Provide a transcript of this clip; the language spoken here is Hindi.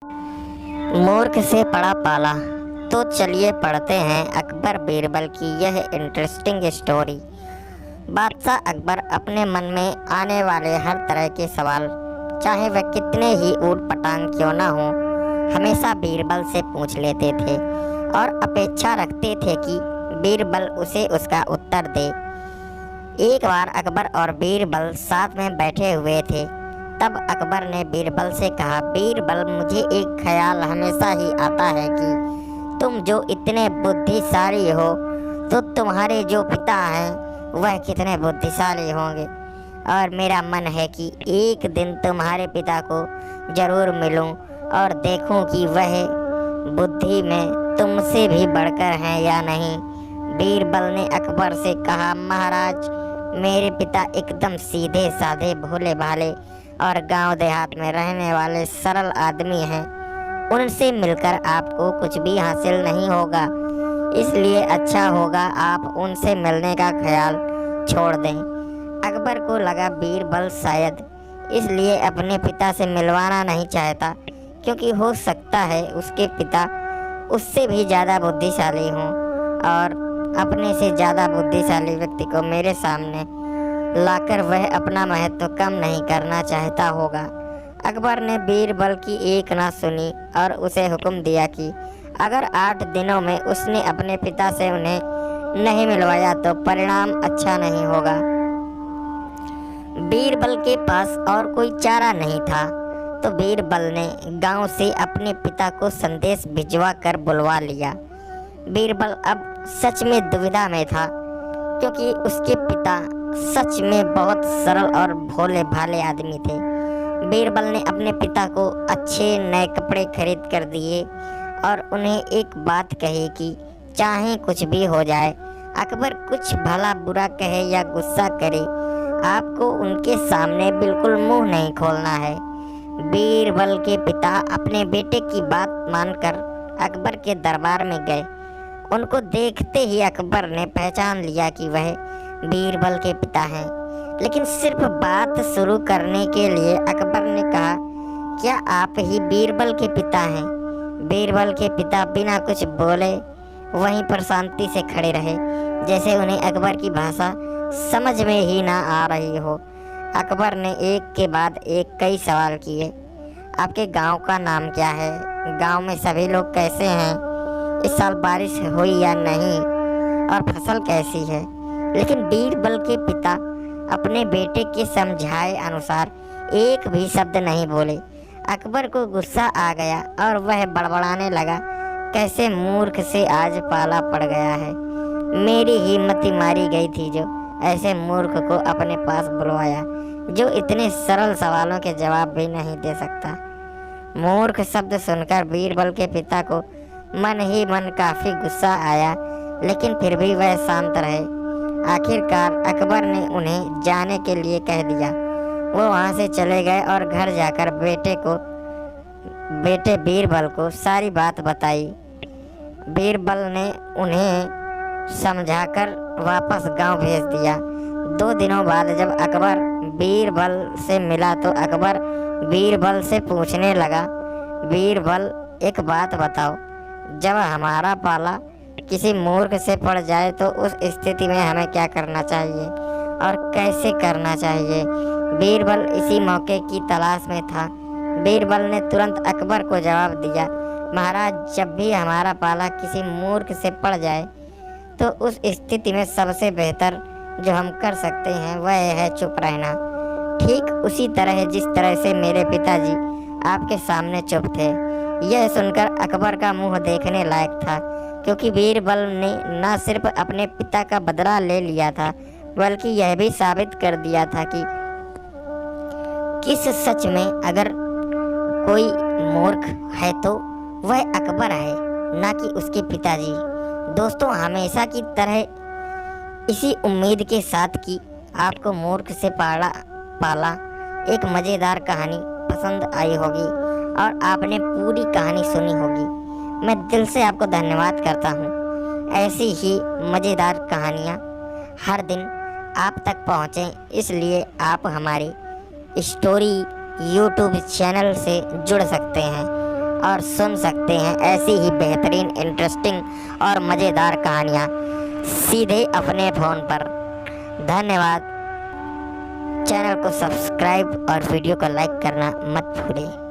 मूर्ख से पड़ा पाला। तो चलिए पढ़ते हैं अकबर बीरबल की यह इंटरेस्टिंग स्टोरी। बादशाह अकबर अपने मन में आने वाले हर तरह के सवाल, चाहे वह कितने ही ऊट पटांग क्यों ना हो, हमेशा बीरबल से पूछ लेते थे और अपेक्षा रखते थे कि बीरबल उसे उसका उत्तर दे। एक बार अकबर और बीरबल साथ में बैठे हुए थे। तब अकबर ने बीरबल से कहा, बीरबल, मुझे एक ख्याल हमेशा ही आता है कि तुम जो इतने बुद्धिशाली हो, तो तुम्हारे जो पिता हैं वह कितने बुद्धिशाली होंगे। और मेरा मन है कि एक दिन तुम्हारे पिता को जरूर मिलूं और देखूं कि वह बुद्धि में तुमसे भी बढ़कर हैं या नहीं। बीरबल ने अकबर से कहा, महाराज, मेरे पिता एकदम सीधे साधे भोले भाले और गांव देहात में रहने वाले सरल आदमी हैं। उनसे मिलकर आपको कुछ भी हासिल नहीं होगा, इसलिए अच्छा होगा आप उनसे मिलने का ख्याल छोड़ दें। अकबर को लगा बीरबल शायद इसलिए अपने पिता से मिलवाना नहीं चाहता क्योंकि हो सकता है उसके पिता उससे भी ज़्यादा बुद्धिशाली हों और अपने से ज़्यादा बुद्धिशाली व्यक्ति को मेरे सामने लाकर वह अपना महत्व कम नहीं करना चाहता होगा। अकबर ने बीरबल की एक ना सुनी और उसे हुक्म दिया कि अगर 8 दिनों में उसने अपने पिता से उन्हें नहीं मिलवाया तो परिणाम अच्छा नहीं होगा। बीरबल के पास और कोई चारा नहीं था, तो बीरबल ने गांव से अपने पिता को संदेश भिजवा कर बुलवा लिया। बीरबल अब सच में दुविधा में था क्योंकि उसके पिता सच में बहुत सरल और भोले भाले आदमी थे। बीरबल ने अपने पिता को अच्छे नए कपड़े खरीद कर दिए और उन्हें एक बात कही कि चाहे कुछ भी हो जाए, अकबर कुछ भला बुरा कहे या गुस्सा करे, आपको उनके सामने बिल्कुल मुंह नहीं खोलना है। बीरबल के पिता अपने बेटे की बात मानकर अकबर के दरबार में गए। उनको देखते ही अकबर ने पहचान लिया कि वह बीरबल के पिता हैं, लेकिन सिर्फ बात शुरू करने के लिए अकबर ने कहा, क्या आप ही बीरबल के पिता हैं? बीरबल के पिता बिना कुछ बोले वहीं पर शांति से खड़े रहे, जैसे उन्हें अकबर की भाषा समझ में ही ना आ रही हो। अकबर ने एक के बाद एक कई सवाल किए। आपके गांव का नाम क्या है? गांव में सभी लोग कैसे हैं? इस साल बारिश हुई या नहीं? और फसल कैसी है? लेकिन बीरबल के पिता अपने बेटे के समझाए अनुसार एक भी शब्द नहीं बोले। अकबर को गुस्सा आ गया और वह बड़बड़ाने लगा, कैसे मूर्ख से आज पाला पड़ गया है। मेरी हिम्मत ही मारी गई थी जो ऐसे मूर्ख को अपने पास बुलवाया, जो इतने सरल सवालों के जवाब भी नहीं दे सकता। मूर्ख शब्द सुनकर बीरबल के पिता को मन ही मन काफ़ी गुस्सा आया, लेकिन फिर भी वह शांत रहे। आखिरकार अकबर ने उन्हें जाने के लिए कह दिया। वो वहाँ से चले गए और घर जाकर बेटे बीरबल को सारी बात बताई। बीरबल ने उन्हें समझाकर वापस गांव भेज दिया। 2 दिनों बाद जब अकबर बीरबल से मिला तो अकबर बीरबल से पूछने लगा, बीरबल, एक बात बताओ, जब हमारा पाला किसी मूर्ख से पड़ जाए तो उस स्थिति में हमें क्या करना चाहिए और कैसे करना चाहिए? बीरबल इसी मौके की तलाश में था। बीरबल ने तुरंत अकबर को जवाब दिया, महाराज, जब भी हमारा पाला किसी मूर्ख से पड़ जाए तो उस स्थिति में सबसे बेहतर जो हम कर सकते हैं वह है चुप रहना। ठीक उसी तरह जिस तरह से मेरे पिताजी आपके सामने चुप थे। यह सुनकर अकबर का मुंह देखने लायक था, क्योंकि बीरबल ने न सिर्फ अपने पिता का बदला ले लिया था, बल्कि यह भी साबित कर दिया था कि किस सच में अगर कोई मूर्ख है तो वह अकबर है, ना कि उसके पिताजी। दोस्तों, हमेशा की तरह इसी उम्मीद के साथ कि आपको मूर्ख से पाला एक मज़ेदार कहानी पसंद आई होगी और आपने पूरी कहानी सुनी होगी। मैं दिल से आपको धन्यवाद करता हूँ। ऐसी ही मज़ेदार कहानियाँ हर दिन आप तक पहुँचें, इसलिए आप हमारी स्टोरी यूट्यूब चैनल से जुड़ सकते हैं। और सुन सकते हैं ऐसी ही बेहतरीन, इंटरेस्टिंग और मज़ेदार कहानियाँ सीधे अपने फ़ोन पर। धन्यवाद। चैनल को सब्सक्राइब और वीडियो को लाइक करना मत भूलें।